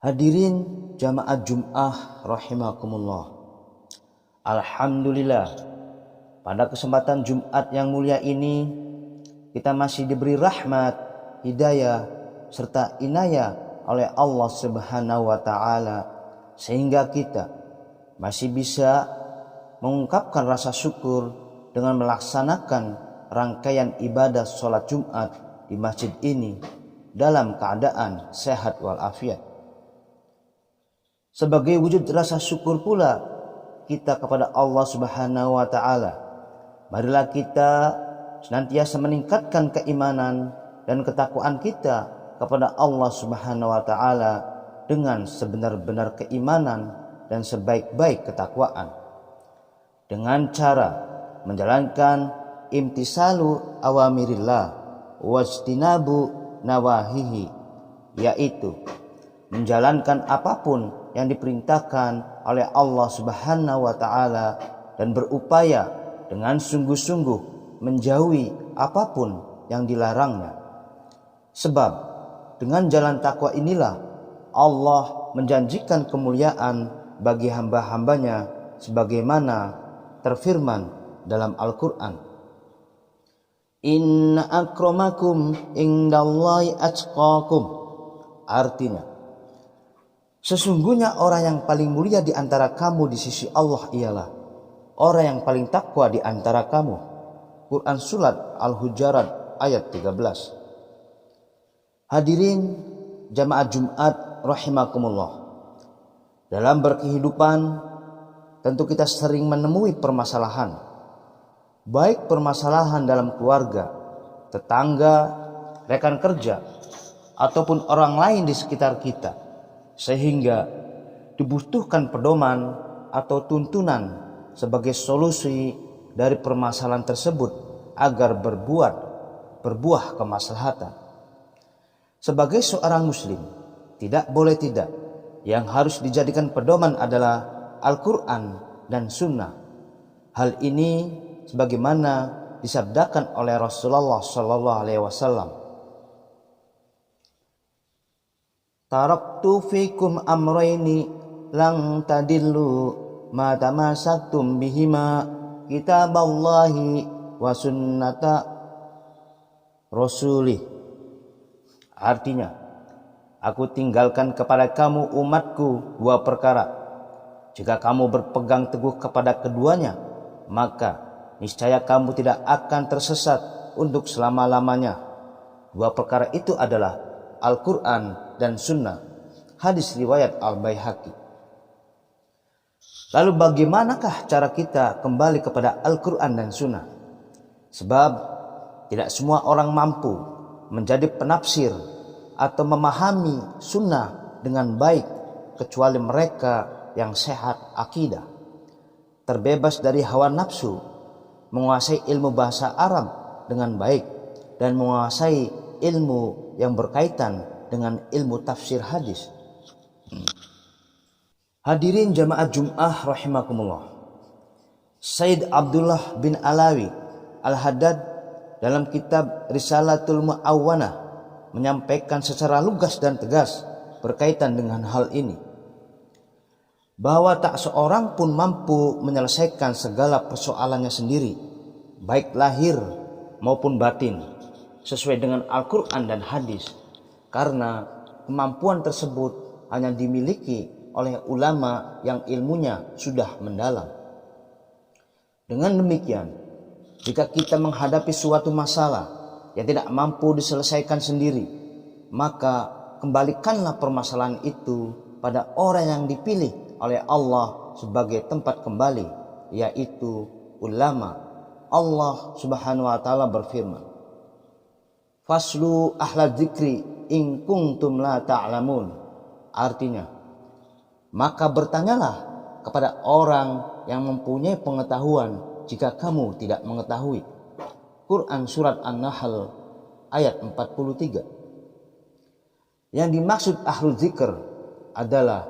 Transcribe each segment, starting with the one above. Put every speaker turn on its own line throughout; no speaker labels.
Hadirin jamaah Jum'ah rahimakumullah. Alhamdulillah, pada kesempatan Jumat yang mulia ini kita masih diberi rahmat, hidayah serta inayah oleh Allah Subhanahu wa taala sehingga kita masih bisa mengungkapkan rasa syukur dengan melaksanakan rangkaian ibadah sholat Jumat di masjid ini dalam keadaan sehat walafiat. Sebagai wujud rasa syukur pula kita kepada Allah Subhanahu wa taala, marilah kita senantiasa meningkatkan keimanan dan ketakwaan kita kepada Allah Subhanahu wa taala dengan sebenar-benar keimanan dan sebaik-baik ketakwaan, dengan cara menjalankan imtisalu awamirillah wajtinabu nawahihi, yaitu menjalankan apapun yang diperintahkan oleh Allah Subhanahu wa taala dan berupaya dengan sungguh-sungguh menjauhi apapun yang dilarangnya. Sebab dengan jalan takwa inilah Allah menjanjikan kemuliaan bagi hamba-hambanya sebagaimana terfirman dalam Al-Qur'an. Inna akramakum indallahi atqakum. Artinya, sesungguhnya orang yang paling mulia di antara kamu di sisi Allah ialah orang yang paling takwa di antara kamu. Quran Surat Al-Hujurat ayat 13. Hadirin jamaah Jumat rahimakumullah. Dalam berkehidupan tentu kita sering menemui permasalahan. Baik permasalahan dalam keluarga, tetangga, rekan kerja, ataupun orang lain di sekitar kita, sehingga dibutuhkan pedoman atau tuntunan sebagai solusi dari permasalahan tersebut agar berbuah kemaslahatan. Sebagai seorang muslim, tidak boleh tidak, yang harus dijadikan pedoman adalah Al-Quran dan Sunnah. Hal ini sebagaimana disabdakan oleh Rasulullah SAW. Taraktu fikum amrayni lang tadillu ma tamasaktum bihima kitaballahi wa sunnata rasulih. Artinya, aku tinggalkan kepada kamu umatku dua perkara. Jika kamu berpegang teguh kepada keduanya, maka niscaya kamu tidak akan tersesat untuk selama-lamanya. Dua perkara itu adalah Al-Quran dan Sunnah. Hadis riwayat Al-Baihaqi. Lalu bagaimanakah cara kita kembali kepada Al-Quran dan Sunnah? Sebab tidak semua orang mampu menjadi penafsir atau memahami Sunnah dengan baik kecuali mereka yang sehat akidah, terbebas dari hawa nafsu, menguasai ilmu bahasa Arab dengan baik, dan menguasai ilmu yang berkaitan dengan ilmu tafsir hadis. Hadirin jamaah Jum'ah rahimakumullah. Sayyid Abdullah bin Alawi Al-Haddad dalam kitab Risalatul Mu'awwanah menyampaikan secara lugas dan tegas berkaitan dengan hal ini, bahwa tak seorang pun mampu menyelesaikan segala persoalannya sendiri, baik lahir maupun batin, sesuai dengan Al-Quran dan hadis, karena kemampuan tersebut hanya dimiliki oleh ulama yang ilmunya sudah mendalam. Dengan demikian, jika kita menghadapi suatu masalah yang tidak mampu diselesaikan sendiri, maka kembalikanlah permasalahan itu pada orang yang dipilih oleh Allah sebagai tempat kembali, yaitu ulama. Allah Subhanahu wa taala berfirman, Faslu ahla dzikri in kuntum la ta'lamun. Artinya, maka bertanyalah kepada orang yang mempunyai pengetahuan jika kamu tidak mengetahui. Quran Surat An-Nahl ayat 43. Yang dimaksud ahlu dzikr adalah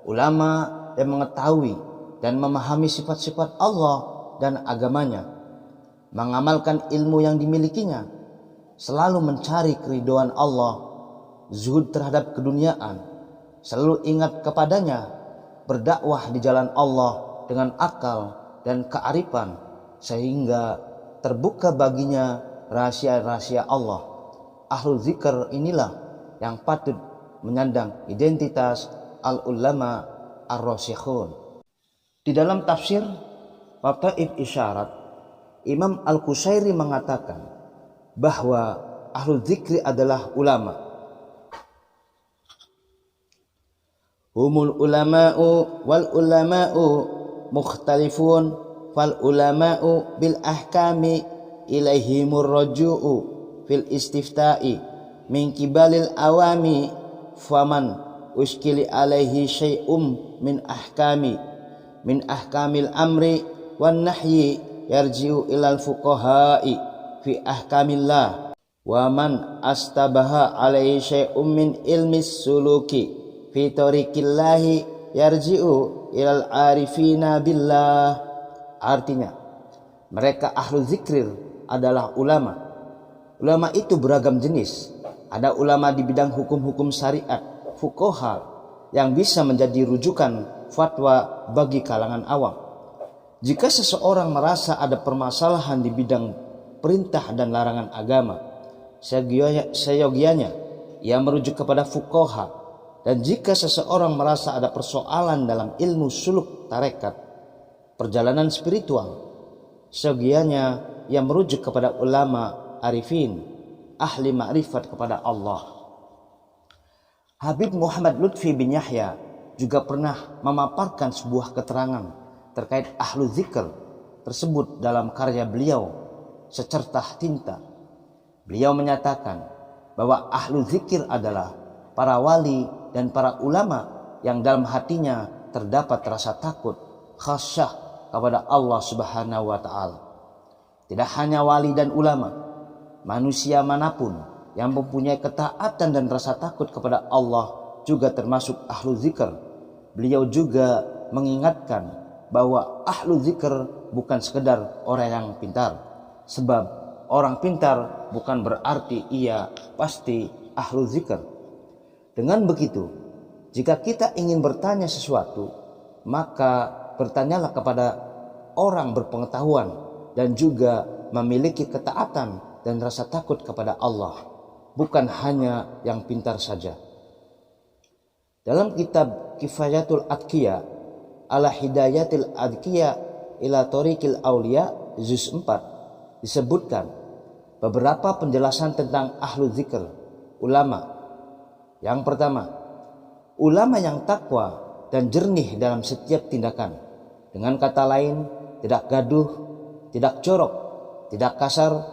ulama yang mengetahui dan memahami sifat-sifat Allah dan agamanya, mengamalkan ilmu yang dimilikinya, selalu mencari keridhaan Allah, zuhud terhadap keduniaan, selalu ingat kepadanya, berdakwah di jalan Allah dengan akal dan kearifan sehingga terbuka baginya rahasia-rahasia Allah. Ahlul zikr inilah yang patut menyandang identitas al-ulama ar-rasikhun. Di dalam tafsir Lataif Isyarat, Imam Al-Qusairi mengatakan bahwa ahlul zikri adalah ulama. Humul ulama'u wal ulama'u mukhtalifun fal ulama'u bil ahkami ilaihimur raju'u fil istifta'i min kibalil awami faman uskili alaihi syai'um min ahkamil amri wan nahyi yarji'u ilal fuqaha'i fi ahkamillah wa man astabaha alaihi syai'um min ilmis suluki fi tariqillahi yarji'u ilal arifina billah. Artinya, mereka ahlu zikir adalah ulama. Ulama itu beragam jenis. Ada ulama di bidang hukum-hukum syariat, fuqaha, yang bisa menjadi rujukan fatwa bagi kalangan awam. Jika seseorang merasa ada permasalahan di bidang perintah dan larangan agama, seyogianya ia merujuk kepada fuqaha. Dan jika seseorang merasa ada persoalan dalam ilmu suluk tarekat, perjalanan spiritual, seyogianya ia merujuk kepada ulama arifin, ahli ma'rifat kepada Allah. Habib Muhammad Lutfi bin Yahya juga pernah memaparkan sebuah keterangan terkait ahlu zikr tersebut dalam karya beliau Secercah Tinta. Beliau menyatakan bahwa ahlu zikir adalah para wali dan para ulama yang dalam hatinya terdapat rasa takut, khasyah kepada Allah Subhanahu wa taala. Tidak hanya wali dan ulama, manusia manapun yang mempunyai ketaatan dan rasa takut kepada Allah juga termasuk ahlu zikr. Beliau juga mengingatkan bahwa ahlu zikr bukan sekedar orang yang pintar, sebab orang pintar bukan berarti ia pasti ahlu zikr. Dengan begitu, jika kita ingin bertanya sesuatu, maka bertanyalah kepada orang berpengetahuan dan juga memiliki ketaatan dan rasa takut kepada Allah, bukan hanya yang pintar saja. Dalam kitab Kifayatul Adqiya ala Hidayatil Adqiya ila Thoriqil Auliya juz 4 disebutkan beberapa penjelasan tentang ahlu zikr, ulama. Yang pertama, ulama yang takwa dan jernih dalam setiap tindakan. Dengan kata lain, tidak gaduh, tidak jorok, tidak kasar,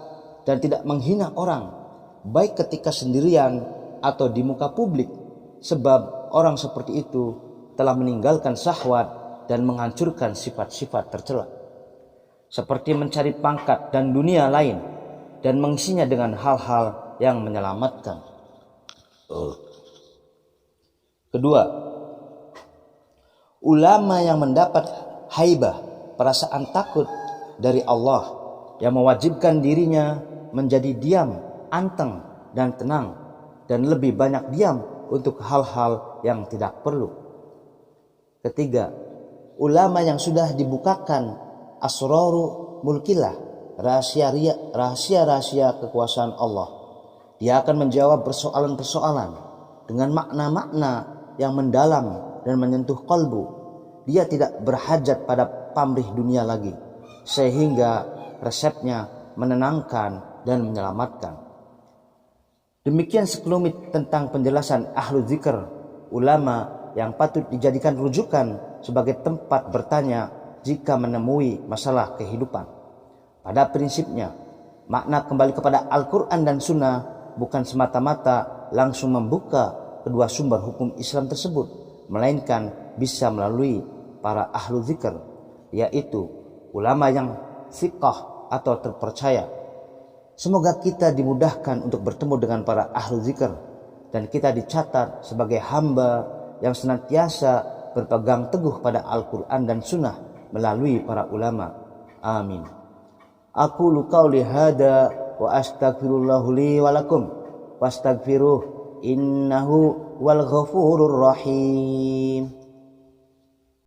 dan tidak menghina orang, baik ketika sendirian atau di muka publik, sebab orang seperti itu telah meninggalkan syahwat dan menghancurkan sifat-sifat tercela, seperti mencari pangkat dan dunia lain dan mengisinya dengan hal-hal yang menyelamatkan. Kedua, ulama yang mendapat haibah, perasaan takut dari Allah yang mewajibkan dirinya menjadi diam, anteng, dan tenang, dan lebih banyak diam untuk hal-hal yang tidak perlu. Ketiga, ulama yang sudah dibukakan asraru mulkillah, rahasia-rahasia kekuasaan Allah. Dia akan menjawab persoalan-persoalan dengan makna-makna yang mendalam dan menyentuh kalbu. Dia tidak berhajat pada pamrih dunia lagi, sehingga resepnya menenangkan dan menyelamatkan. Demikian sekelumit tentang penjelasan ahlu zikr, ulama yang patut dijadikan rujukan sebagai tempat bertanya jika menemui masalah kehidupan. Pada prinsipnya, makna kembali kepada Al-Quran dan Sunnah bukan semata-mata langsung membuka kedua sumber hukum Islam tersebut, melainkan bisa melalui para ahlu zikr, yaitu ulama yang thiqah atau terpercaya. Semoga kita dimudahkan untuk bertemu dengan para ahlu zikr dan kita dicatat sebagai hamba yang senantiasa berpegang teguh pada Al-Quran dan Sunnah melalui para ulama. Amin. Aqulu qauli hada wa astaghfirullahu li wa lakum wastaghfiruh innahu wal ghafurur rahim.